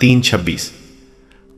3:26,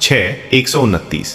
6:129,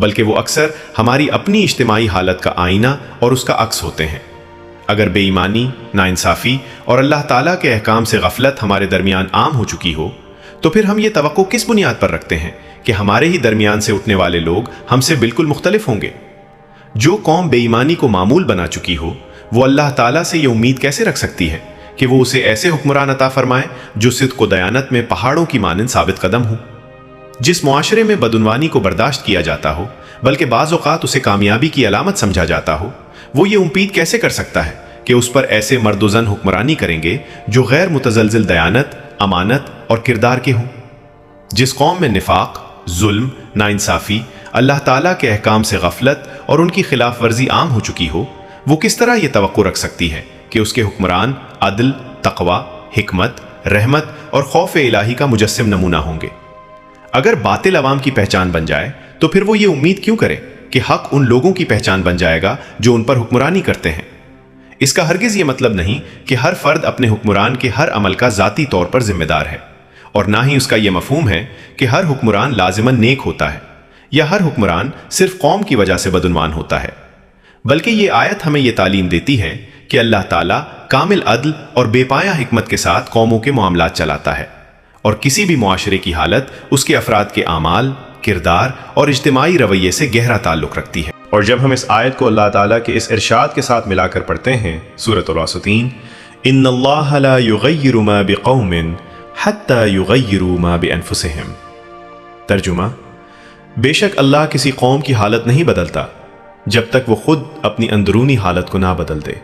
بلکہ وہ اکثر ہماری اپنی اجتماعی حالت کا آئینہ اور اس کا عکس ہوتے ہیں۔ اگر بے ایمانی، ناانصافی اور اللہ تعالیٰ کے احکام سے غفلت ہمارے درمیان عام ہو چکی ہو، تو پھر ہم یہ توقع کس بنیاد پر رکھتے ہیں کہ ہمارے ہی درمیان سے اٹھنے والے لوگ ہم سے بالکل مختلف ہوں گے؟ جو قوم بے ایمانی کو معمول بنا چکی ہو، وہ اللہ تعالیٰ سے یہ امید کیسے رکھ سکتی ہے کہ وہ اسے ایسے حکمران عطا فرمائے جو صدق و دیانت میں پہاڑوں کی مانند ثابت قدم ہوں؟ جس معاشرے میں بدعنوانی کو برداشت کیا جاتا ہو، بلکہ بعض اوقات اسے کامیابی کی علامت سمجھا جاتا ہو، وہ یہ امید کیسے کر سکتا ہے کہ اس پر ایسے مرد و زن حکمرانی کریں گے جو غیر متزلزل دیانت، امانت اور کردار کے ہوں؟ جس قوم میں نفاق، ظلم، ناانصافی، اللہ تعالیٰ کے احکام سے غفلت اور ان کی خلاف ورزی عام ہو چکی ہو، وہ کس طرح یہ توقع رکھ سکتی ہے کہ اس کے حکمران عدل، تقوی، حکمت، رحمت اور خوف الہی کا مجسم نمونہ ہوں گے؟ اگر باطل عوام کی پہچان بن جائے تو پھر وہ یہ امید کیوں کرے کہ حق ان لوگوں کی پہچان بن جائے گا جو ان پر حکمرانی کرتے ہیں؟ اس کا ہرگز یہ مطلب نہیں کہ ہر فرد اپنے حکمران کے ہر عمل کا ذاتی طور پر ذمہ دار ہے، اور نہ ہی اس کا یہ مفہوم ہے کہ ہر حکمران لازماً نیک ہوتا ہے یا ہر حکمران صرف قوم کی وجہ سے بدعنوان ہوتا ہے۔ بلکہ یہ آیت ہمیں یہ تعلیم دیتی ہے کہ اللہ تعالیٰ کامل عدل اور بے پایہ حکمت کے ساتھ قوموں کے معاملات چلاتا ہے، اور کسی بھی معاشرے کی حالت اس کے افراد کے اعمال، کردار اور اجتماعی رویے سے گہرا تعلق رکھتی ہے۔ اور جب ہم اس آیت کو اللہ تعالیٰ کے اس ارشاد کے ساتھ ملا کر پڑھتے ہیں، سورۃ الواسطین، ان اللہ لا یغیر ما بقوم حتی یغیروا ما بانفسہم، ترجمہ، بے شک اللہ کسی قوم کی حالت نہیں بدلتا جب تک وہ خود اپنی اندرونی حالت کو نہ بدل دے۔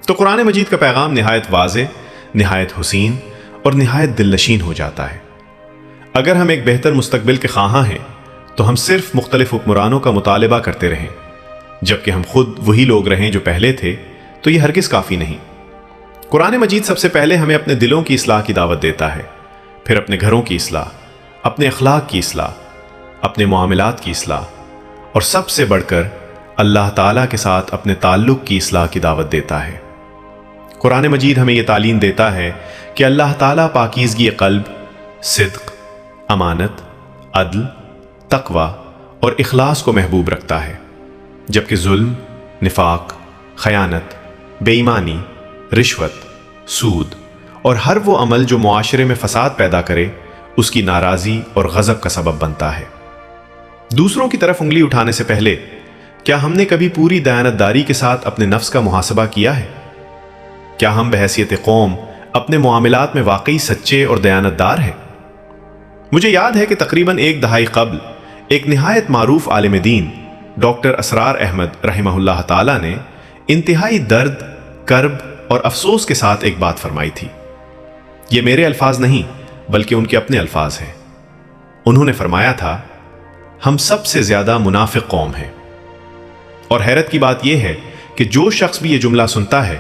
تو قرآن مجید کا پیغام نہایت واضح، نہایت حسین اور نہایت دل نشین ہو جاتا ہے۔ اگر ہم ایک بہتر مستقبل کے خواہاں ہیں تو ہم صرف مختلف حکمرانوں کا مطالبہ کرتے رہیں، جبکہ ہم خود وہی لوگ رہیں جو پہلے تھے، تو یہ ہرگز کافی نہیں۔ قرآن مجید سب سے پہلے ہمیں اپنے دلوں کی اصلاح کی دعوت دیتا ہے، پھر اپنے گھروں کی اصلاح، اپنے اخلاق کی اصلاح، اپنے معاملات کی اصلاح، اور سب سے بڑھ کر اللہ تعالیٰ کے ساتھ اپنے تعلق کی اصلاح کی دعوت دیتا ہے۔ قرآن مجید ہمیں یہ تعلیم دیتا ہے کہ اللہ تعالیٰ پاکیزگی قلب، صدق، امانت، عدل، تقوی اور اخلاص کو محبوب رکھتا ہے، جبکہ ظلم، نفاق، خیانت، بے ایمانی، رشوت، سود اور ہر وہ عمل جو معاشرے میں فساد پیدا کرے اس کی ناراضی اور غضب کا سبب بنتا ہے۔ دوسروں کی طرف انگلی اٹھانے سے پہلے کیا ہم نے کبھی پوری دیانتداری کے ساتھ اپنے نفس کا محاسبہ کیا ہے؟ کیا ہم بحیثیت قوم اپنے معاملات میں واقعی سچے اور دیانتدار ہیں؟ مجھے یاد ہے کہ تقریباً ایک دہائی قبل ایک نہایت معروف عالم دین ڈاکٹر اسرار احمد رحمہ اللہ تعالیٰ نے انتہائی درد، کرب اور افسوس کے ساتھ ایک بات فرمائی تھی۔ یہ میرے الفاظ نہیں بلکہ ان کے اپنے الفاظ ہیں۔ انہوں نے فرمایا تھا، ہم سب سے زیادہ منافق قوم ہیں۔ اور حیرت کی بات یہ ہے کہ جو شخص بھی یہ جملہ سنتا ہے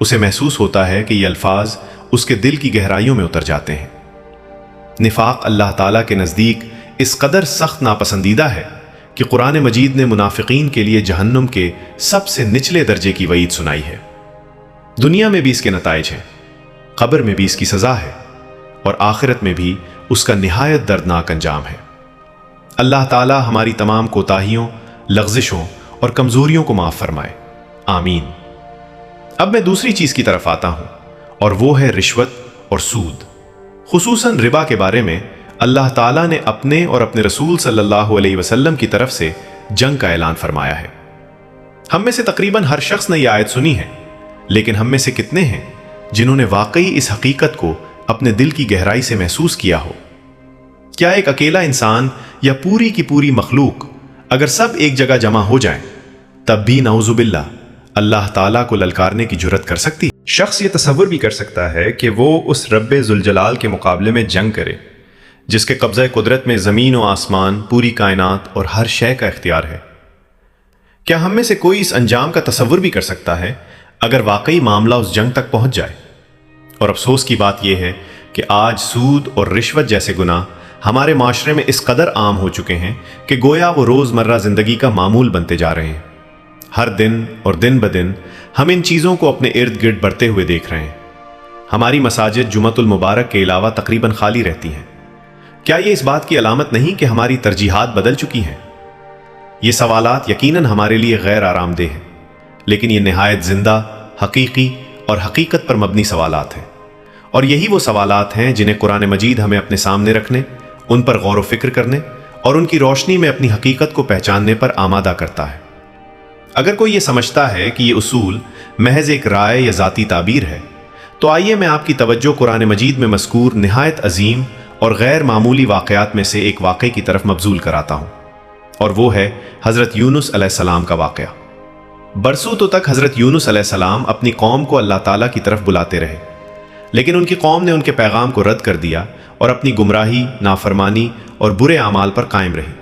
اسے محسوس ہوتا ہے کہ یہ الفاظ اس کے دل کی گہرائیوں میں اتر جاتے ہیں۔ نفاق اللہ تعالیٰ کے نزدیک اس قدر سخت ناپسندیدہ ہے کہ قرآن مجید نے منافقین کے لیے جہنم کے سب سے نچلے درجے کی وعید سنائی ہے۔ دنیا میں بھی اس کے نتائج ہیں، قبر میں بھی اس کی سزا ہے، اور آخرت میں بھی اس کا نہایت دردناک انجام ہے۔ اللہ تعالیٰ ہماری تمام کوتاہیوں، لغزشوں اور کمزوریوں کو معاف فرمائے، آمین۔ اب میں دوسری چیز کی طرف آتا ہوں، اور وہ ہے رشوت اور سود۔ خصوصاً ربا کے بارے میں اللہ تعالیٰ نے اپنے اور اپنے رسول صلی اللہ علیہ وسلم کی طرف سے جنگ کا اعلان فرمایا ہے۔ ہم میں سے تقریباً ہر شخص نے یہ آیت سنی ہے، لیکن ہم میں سے کتنے ہیں جنہوں نے واقعی اس حقیقت کو اپنے دل کی گہرائی سے محسوس کیا ہو؟ کیا ایک اکیلا انسان یا پوری کی پوری مخلوق اگر سب ایک جگہ جمع ہو جائیں تب بھی نعوذ باللہ اللہ تعالیٰ کو للکارنے کی جرت کر سکتی؟ شخص یہ تصور بھی کر سکتا ہے کہ وہ اس رب ذوالجلال کے مقابلے میں جنگ کرے جس کے قبضہ قدرت میں زمین و آسمان، پوری کائنات اور ہر شے کا اختیار ہے؟ کیا ہم میں سے کوئی اس انجام کا تصور بھی کر سکتا ہے اگر واقعی معاملہ اس جنگ تک پہنچ جائے؟ اور افسوس کی بات یہ ہے کہ آج سود اور رشوت جیسے گناہ ہمارے معاشرے میں اس قدر عام ہو چکے ہیں کہ گویا وہ روزمرہ زندگی کا معمول بنتے جا رہے ہیں۔ ہر دن اور دن بدن ہم ان چیزوں کو اپنے ارد گرد بڑھتے ہوئے دیکھ رہے ہیں۔ ہماری مساجد جمعۃ المبارک کے علاوہ تقریباً خالی رہتی ہیں۔ کیا یہ اس بات کی علامت نہیں کہ ہماری ترجیحات بدل چکی ہیں؟ یہ سوالات یقیناً ہمارے لیے غیر آرام دہ ہیں، لیکن یہ نہایت زندہ، حقیقی اور حقیقت پر مبنی سوالات ہیں، اور یہی وہ سوالات ہیں جنہیں قرآن مجید ہمیں اپنے سامنے رکھنے، ان پر غور و فکر کرنے اور ان کی روشنی میں اپنی حقیقت کو پہچاننے پر آمادہ کرتا ہے۔ اگر کوئی یہ سمجھتا ہے کہ یہ اصول محض ایک رائے یا ذاتی تعبیر ہے، تو آئیے میں آپ کی توجہ قرآن مجید میں مذکور نہایت عظیم اور غیر معمولی واقعات میں سے ایک واقعے کی طرف مبذول کراتا ہوں، اور وہ ہے حضرت یونس علیہ السلام کا واقعہ۔ برسوں تو تک حضرت یونس علیہ السلام اپنی قوم کو اللہ تعالیٰ کی طرف بلاتے رہے، لیکن ان کی قوم نے ان کے پیغام کو رد کر دیا اور اپنی گمراہی، نافرمانی اور برے اعمال پر قائم رہی۔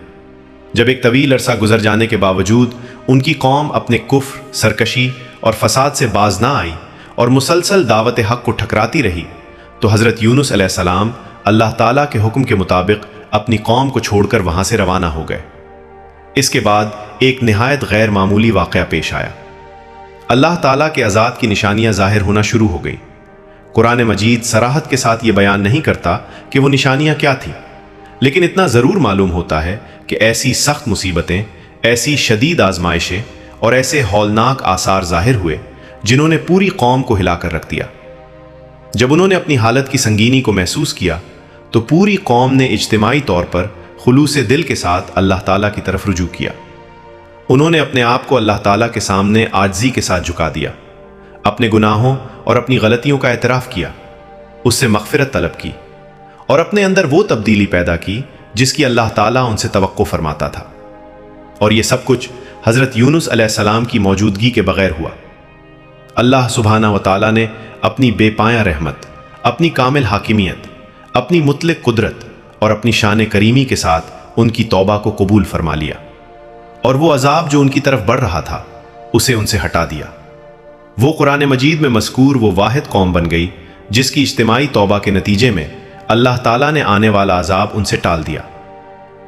جب ایک طویل عرصہ گزر جانے کے باوجود ان کی قوم اپنے کفر، سرکشی اور فساد سے باز نہ آئی اور مسلسل دعوت حق کو ٹھکراتی رہی، تو حضرت یونس علیہ السلام اللہ تعالیٰ کے حکم کے مطابق اپنی قوم کو چھوڑ کر وہاں سے روانہ ہو گئے۔ اس کے بعد ایک نہایت غیر معمولی واقعہ پیش آیا۔ اللہ تعالیٰ کے عذاب کی نشانیاں ظاہر ہونا شروع ہو گئی۔ قرآن مجید صراحت کے ساتھ یہ بیان نہیں کرتا کہ وہ نشانیاں کیا تھیں، لیکن اتنا ضرور معلوم ہوتا ہے کہ ایسی سخت مصیبتیں، ایسی شدید آزمائشیں اور ایسے ہولناک آثار ظاہر ہوئے جنہوں نے پوری قوم کو ہلا کر رکھ دیا۔ جب انہوں نے اپنی حالت کی سنگینی کو محسوس کیا تو پوری قوم نے اجتماعی طور پر خلوص دل کے ساتھ اللہ تعالیٰ کی طرف رجوع کیا۔ انہوں نے اپنے آپ کو اللہ تعالیٰ کے سامنے عاجزی کے ساتھ جھکا دیا، اپنے گناہوں اور اپنی غلطیوں کا اعتراف کیا، اس سے مغفرت طلب کی اور اپنے اندر وہ تبدیلی پیدا کی جس کی اللہ تعالیٰ ان سے توقع فرماتا تھا۔ اور یہ سب کچھ حضرت یونس علیہ السلام کی موجودگی کے بغیر ہوا۔ اللہ سبحانہ و تعالیٰ نے اپنی بے پایہ رحمت، اپنی کامل حاکمیت، اپنی مطلق قدرت اور اپنی شان کریمی کے ساتھ ان کی توبہ کو قبول فرما لیا، اور وہ عذاب جو ان کی طرف بڑھ رہا تھا اسے ان سے ہٹا دیا۔ وہ قرآن مجید میں مذکور وہ واحد قوم بن گئی جس کی اجتماعی توبہ کے نتیجے میں اللہ تعالیٰ نے آنے والا عذاب ان سے ٹال دیا۔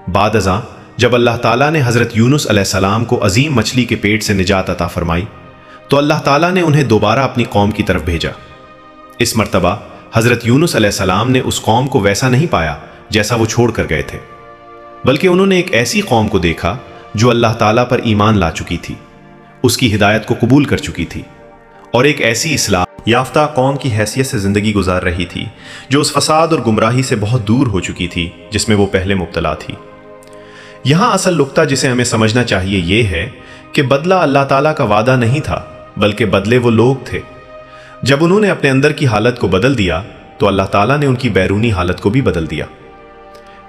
بعد ازاں جب اللہ تعالیٰ نے حضرت یونس علیہ السلام کو عظیم مچھلی کے پیٹ سے نجات عطا فرمائی تو اللہ تعالیٰ نے انہیں دوبارہ اپنی قوم کی طرف بھیجا۔ اس مرتبہ حضرت یونس علیہ السلام نے اس قوم کو ویسا نہیں پایا جیسا وہ چھوڑ کر گئے تھے، بلکہ انہوں نے ایک ایسی قوم کو دیکھا جو اللہ تعالیٰ پر ایمان لا چکی تھی، اس کی ہدایت کو قبول کر چکی تھی، اور ایک ایسی اصلاح یافتہ قوم کی حیثیت سے زندگی گزار رہی تھی جو اس فساد اور گمراہی سے بہت دور ہو چکی تھی جس میں وہ پہلے مبتلا تھی۔ یہاں اصل نقطہ جسے ہمیں سمجھنا چاہیے یہ ہے کہ بدلہ اللہ تعالیٰ کا وعدہ نہیں تھا، بلکہ بدلے وہ لوگ تھے۔ جب انہوں نے اپنے اندر کی حالت کو بدل دیا تو اللہ تعالیٰ نے ان کی بیرونی حالت کو بھی بدل دیا۔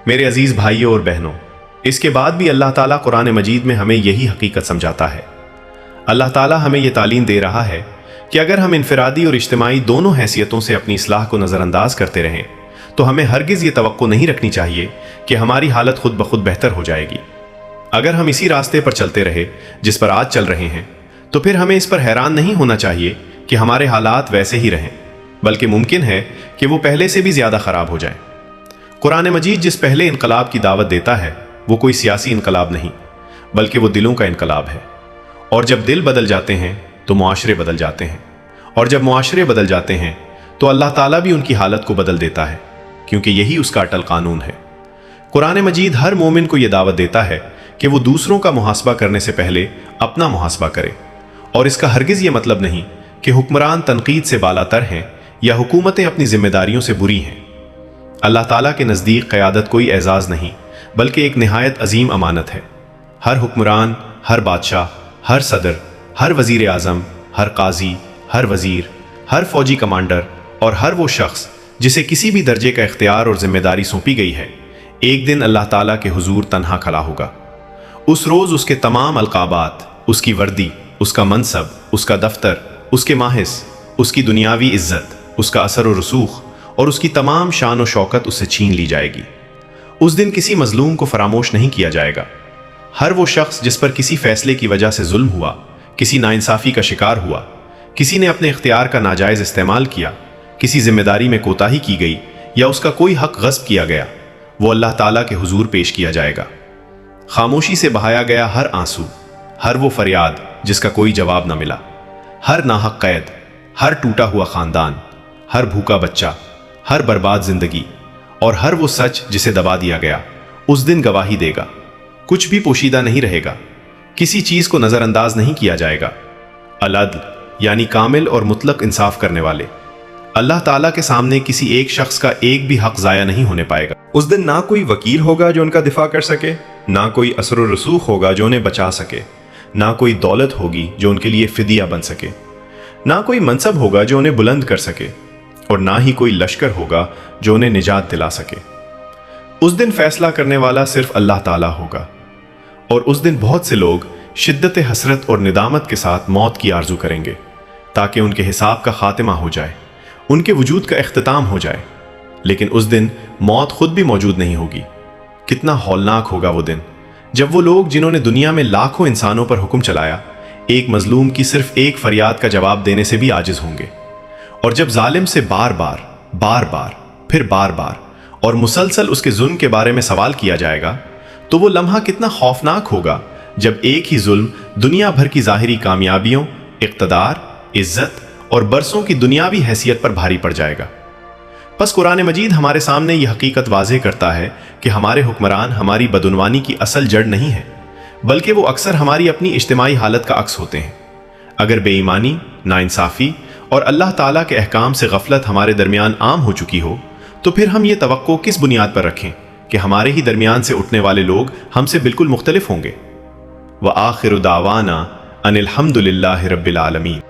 میرے عزیز بھائیوں اور بہنوں، اس کے بعد بھی اللہ تعالیٰ قرآن مجید میں ہمیں یہی حقیقت سمجھاتا ہے۔ اللہ تعالیٰ ہمیں یہ تعلیم دے رہا ہے کہ اگر ہم انفرادی اور اجتماعی دونوں حیثیتوں سے اپنی اصلاح کو نظر انداز کرتے رہیں تو ہمیں ہرگز یہ توقع نہیں رکھنی چاہیے کہ ہماری حالت خود بخود بہتر ہو جائے گی۔ اگر ہم اسی راستے پر چلتے رہے جس پر آج چل رہے ہیں تو پھر ہمیں اس پر حیران نہیں ہونا چاہیے کہ ہمارے حالات ویسے ہی رہیں، بلکہ ممکن ہے کہ وہ پہلے سے بھی زیادہ خراب ہو جائیں۔ قرآن مجید جس پہلے انقلاب کی دعوت دیتا ہے وہ کوئی سیاسی انقلاب نہیں، بلکہ وہ دلوں کا انقلاب ہے، اور جب دل بدل جاتے ہیں تو معاشرے بدل جاتے ہیں، اور جب معاشرے بدل جاتے ہیں تو اللہ تعالیٰ بھی ان کی حالت کو بدل دیتا ہے، کیونکہ یہی اس کا اٹل قانون ہے۔ قرآن مجید ہر مومن کو یہ دعوت دیتا ہے کہ وہ دوسروں کا محاسبہ کرنے سے پہلے اپنا محاسبہ کرے، اور اس کا ہرگز یہ مطلب نہیں کہ حکمران تنقید سے بالا تر ہیں یا حکومتیں اپنی ذمہ داریوں سے بری ہیں۔ اللہ تعالیٰ کے نزدیک قیادت کوئی اعزاز نہیں بلکہ ایک نہایت عظیم امانت ہے۔ ہر حکمران، ہر بادشاہ، ہر صدر، ہر وزیر اعظم، ہر قاضی، ہر وزیر، ہر فوجی کمانڈر اور ہر وہ شخص جسے کسی بھی درجے کا اختیار اور ذمہ داری سونپی گئی ہے، ایک دن اللہ تعالیٰ کے حضور تنہا کھڑا ہوگا۔ اس روز اس کے تمام القابات، اس کی وردی، اس کا منصب، اس کا دفتر، اس کے ماحص، اس کی دنیاوی عزت، اس کا اثر و رسوخ اور اس کی تمام شان و شوکت اس سے چھین لی جائے گی۔ اس دن کسی مظلوم کو فراموش نہیں کیا جائے گا۔ ہر وہ شخص جس پر کسی فیصلے کی وجہ سے ظلم ہوا، کسی ناانصافی کا شکار ہوا، کسی نے اپنے اختیار کا ناجائز استعمال کیا، کسی ذمہ داری میں کوتاہی کی گئی یا اس کا کوئی حق غصب کیا گیا، وہ اللہ تعالیٰ کے حضور پیش کیا جائے گا۔ خاموشی سے بہایا گیا ہر آنسو، ہر وہ فریاد جس کا کوئی جواب نہ ملا، ہر ناحق قید، ہر ٹوٹا ہوا خاندان، ہر بھوکا بچہ، ہر برباد زندگی اور ہر وہ سچ جسے دبا دیا گیا، اس دن گواہی دے گا۔ کچھ بھی پوشیدہ نہیں رہے گا، کسی چیز کو نظر انداز نہیں کیا جائے گا۔ العدل یعنی کامل اور مطلق انصاف کرنے والے۔ اللہ تعالیٰ کے سامنے کسی ایک شخص کا ایک بھی حق ضائع نہیں ہونے پائے گا۔ اس دن نہ کوئی وکیل ہوگا جو ان کا دفاع کر سکے، نہ کوئی اثر و رسوخ ہوگا جو انہیں بچا سکے، نہ کوئی دولت ہوگی جو ان کے لیے فدیہ بن سکے، نہ کوئی منصب ہوگا جو انہیں بلند کر سکے، اور نہ ہی کوئی لشکر ہوگا جو انہیں نجات دلا سکے۔ اس دن فیصلہ کرنے والا صرف اللہ تعالیٰ ہوگا، اور اس دن بہت سے لوگ شدت حسرت اور ندامت کے ساتھ موت کی آرزو کریں گے تاکہ ان کے حساب کا خاتمہ ہو جائے، ان کے وجود کا اختتام ہو جائے۔ لیکن اس دن موت خود بھی موجود نہیں ہوگی۔ کتنا ہولناک ہوگا وہ دن جب وہ لوگ جنہوں نے دنیا میں لاکھوں انسانوں پر حکم چلایا، ایک مظلوم کی صرف ایک فریاد کا جواب دینے سے بھی عاجز ہوں گے، اور جب ظالم سے بار بار پھر بار بار اور مسلسل اس کے ظلم کے بارے میں سوال کیا جائے گا، تو وہ لمحہ کتنا خوفناک ہوگا جب ایک ہی ظلم دنیا بھر کی ظاہری کامیابیوں، اقتدار، عزت اور برسوں کی دنیاوی حیثیت پر بھاری پڑ جائے گا۔ پس قرآن مجید ہمارے سامنے یہ حقیقت واضح کرتا ہے کہ ہمارے حکمران ہماری بدعنوانی کی اصل جڑ نہیں ہے، بلکہ وہ اکثر ہماری اپنی اجتماعی حالت کا عکس ہوتے ہیں۔ اگر بے ایمانی، ناانصافی اور اللہ تعالیٰ کے احکام سے غفلت ہمارے درمیان عام ہو چکی ہو، تو پھر ہم یہ توقع کس بنیاد پر رکھیں کہ ہمارے ہی درمیان سے اٹھنے والے لوگ ہم سے بالکل مختلف ہوں گے؟ وآخر دعوانا ان الحمد للہ رب العالمین۔